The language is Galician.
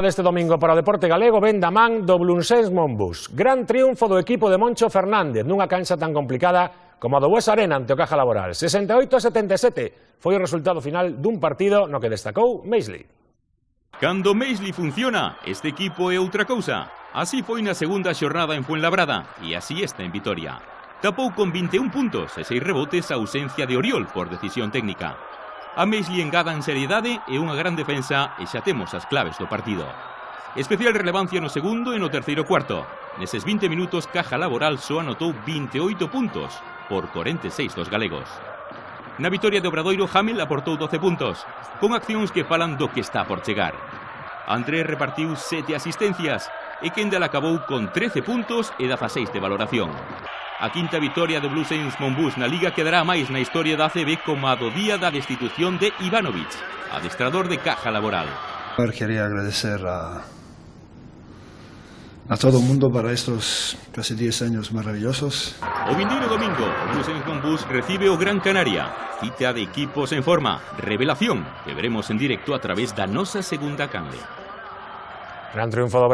Deste domingo para o deporte galego ven da man do Belunsens Monbus. Gran triunfo do equipo de Moncho Fernández nunha cancha tan complicada como a do Buesa Arena ante o Caja Laboral. 68-77 foi o resultado final dun partido no que destacou Meisley. Cando Meisley funciona, este equipo é outra cousa. Así foi na segunda xornada en Fuenlabrada e así está en Vitoria. Tapou con 21 puntos e 6 rebotes a ausencia de Oriol por decisión técnica. A Meisley engadan seriedade e unha gran defensa e xa temos as claves do partido. Especial relevancia no segundo e no terceiro cuarto. Neses 20 minutos, Caja Laboral só anotou 28 puntos por 46 dos galegos. Na vitoria de Obradoiro, Hamel aportou 12 puntos, con accións que falan do que está por chegar. Andrés repartiu 7 asistencias e Kendall acabou con 13 puntos e 16 de valoración. A quinta vitoria do Belunsens Monbus na Liga quedará máis na historia da ACB como a do día da destitución de Ivanovic, adestrador de Caja Laboral. Quería agradecer a todo el mundo para estos casi 10 años maravillosos. O vindeiro domingo, o Belunsens Monbus recibe o Gran Canaria, cita de equipos en forma, revelación, que veremos en directo a través da nosa segunda canle. Gran triunfo do